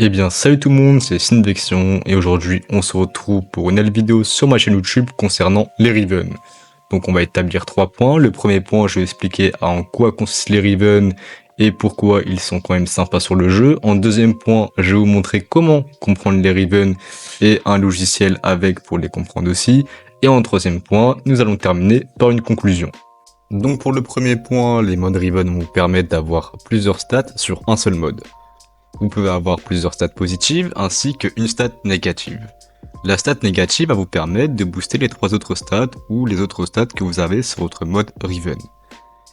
Eh bien, salut tout le monde, c'est Sinvection et aujourd'hui on se retrouve pour une nouvelle vidéo sur ma chaîne YouTube concernant les Riven. Donc on va établir 3 points. Le premier point, je vais expliquer en quoi consistent les Riven et pourquoi ils sont quand même sympas sur le jeu. En deuxième point, je vais vous montrer comment comprendre les Riven et un logiciel avec pour les comprendre aussi. Et en troisième point, nous allons terminer par une conclusion. Donc pour le premier point, les modes Riven vous permettent d'avoir plusieurs stats sur un seul mode. Vous pouvez avoir plusieurs stats positives ainsi qu'une stat négative. La stat négative va vous permettre de booster les 3 autres stats ou les autres stats que vous avez sur votre mode Riven.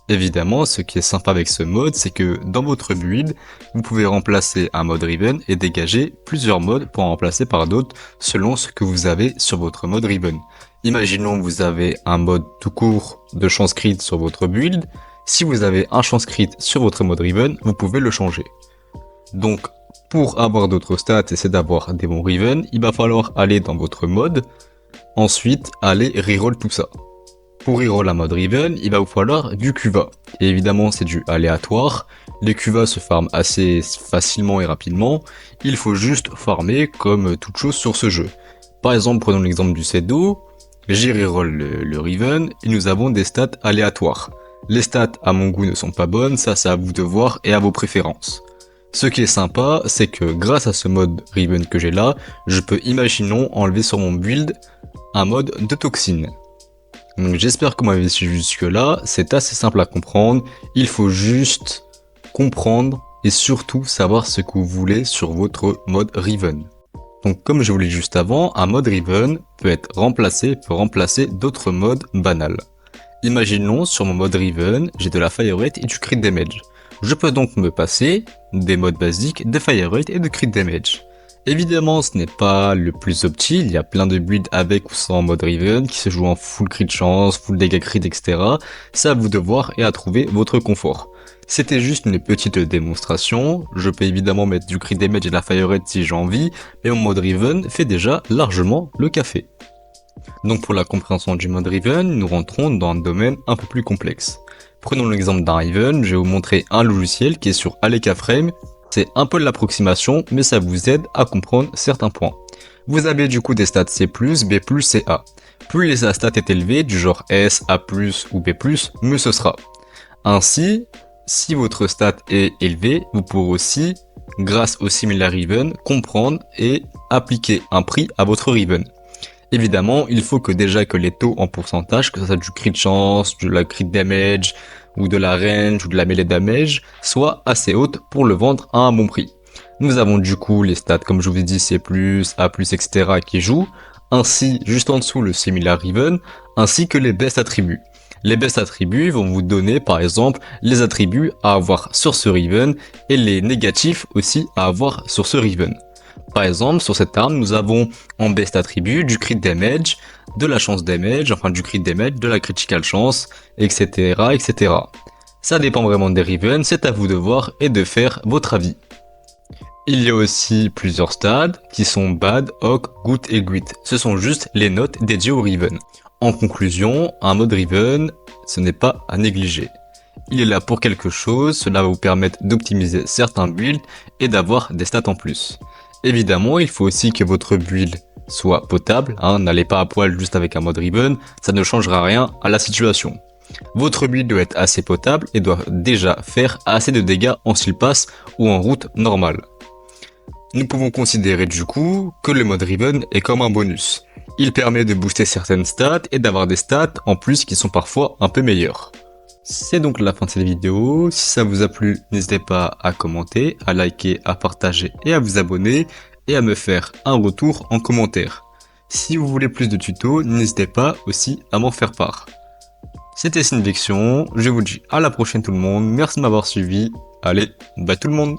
Évidemment, ce qui est sympa avec ce mode, c'est que dans votre build, vous pouvez remplacer un mode Riven et dégager plusieurs modes pour en remplacer par d'autres selon ce que vous avez sur votre mode Riven. Imaginons que vous avez un mode tout court de chance crit sur votre build. Si vous avez un chance crit sur votre mode Riven, vous pouvez le changer. Donc, pour avoir d'autres stats et c'est d'avoir des bons Riven, il va falloir aller dans votre mode, ensuite aller reroll tout ça. Pour reroll un mode Riven, il va vous falloir du QVA. Et évidemment, c'est du aléatoire. Les QVA se farment assez facilement et rapidement. Il faut juste farmer comme toute chose sur ce jeu. Par exemple, prenons l'exemple du Sedo. J'ai reroll le Riven et nous avons des stats aléatoires. Les stats, à mon goût, ne sont pas bonnes, ça c'est à vous de voir et à vos préférences. Ce qui est sympa, c'est que grâce à ce mode Riven que j'ai là, je peux, imaginons, enlever sur mon build un mode de toxine. Donc j'espère que vous m'avez suivi jusque là, c'est assez simple à comprendre, il faut juste comprendre et surtout savoir ce que vous voulez sur votre mode Riven. Donc comme je vous l'ai dit juste avant, un mode Riven peut remplacer d'autres modes banals. Imaginons sur mon mode Riven, j'ai de la fire rate et du crit damage. Je peux donc me passer des modes basiques de fire rate et de crit damage. Évidemment, ce n'est pas le plus optimal, il y a plein de builds avec ou sans mode Riven qui se jouent en full crit chance, full dégâts crit, etc. C'est à vous de voir et à trouver votre confort. C'était juste une petite démonstration, je peux évidemment mettre du crit damage et de la fire rate si j'ai envie, mais mon mode Riven fait déjà largement le café. Donc pour la compréhension du mode Riven, nous rentrons dans un domaine un peu plus complexe. Prenons l'exemple d'un Riven, je vais vous montrer un logiciel qui est sur Alekaframe. C'est un peu de l'approximation, mais ça vous aide à comprendre certains points. Vous avez du coup des stats C+, B+, et A. Plus les stats est élevée, du genre S, A+, ou B+, mieux ce sera. Ainsi, si votre stat est élevée, vous pourrez aussi, grâce au Similar Riven, comprendre et appliquer un prix à votre Riven. Évidemment, il faut que déjà que les taux en pourcentage, que ce soit du crit chance, de la crit damage, ou de la range, ou de la melee damage, soient assez hautes pour le vendre à un bon prix. Nous avons du coup les stats, comme je vous ai dit, C+, A+, etc. qui jouent, ainsi, juste en dessous, le Similar Riven, ainsi que les best attributs. Les best attributs vont vous donner, par exemple, les attributs à avoir sur ce Riven, et les négatifs aussi à avoir sur ce Riven. Par exemple, sur cette arme, nous avons en best attribut du crit damage, de la chance damage, enfin du crit damage, de la critical chance, etc., etc. Ça dépend vraiment des Riven, c'est à vous de voir et de faire votre avis. Il y a aussi plusieurs stades qui sont bad, ok, good et great. Ce sont juste les notes dédiées au Riven. En conclusion, un mode Riven, ce n'est pas à négliger. Il est là pour quelque chose, cela va vous permettre d'optimiser certains builds et d'avoir des stats en plus. Évidemment, il faut aussi que votre build soit potable, n'allez pas à poil juste avec un mode Riven, ça ne changera rien à la situation. Votre build doit être assez potable et doit déjà faire assez de dégâts en style pass ou en route normale. Nous pouvons considérer du coup que le mode Riven est comme un bonus. Il permet de booster certaines stats et d'avoir des stats en plus qui sont parfois un peu meilleures. C'est donc la fin de cette vidéo, si ça vous a plu, n'hésitez pas à commenter, à liker, à partager et à vous abonner et à me faire un retour en commentaire. Si vous voulez plus de tutos, n'hésitez pas aussi à m'en faire part. C'était Sinvection, je vous dis à la prochaine tout le monde, merci de m'avoir suivi, allez, bye tout le monde.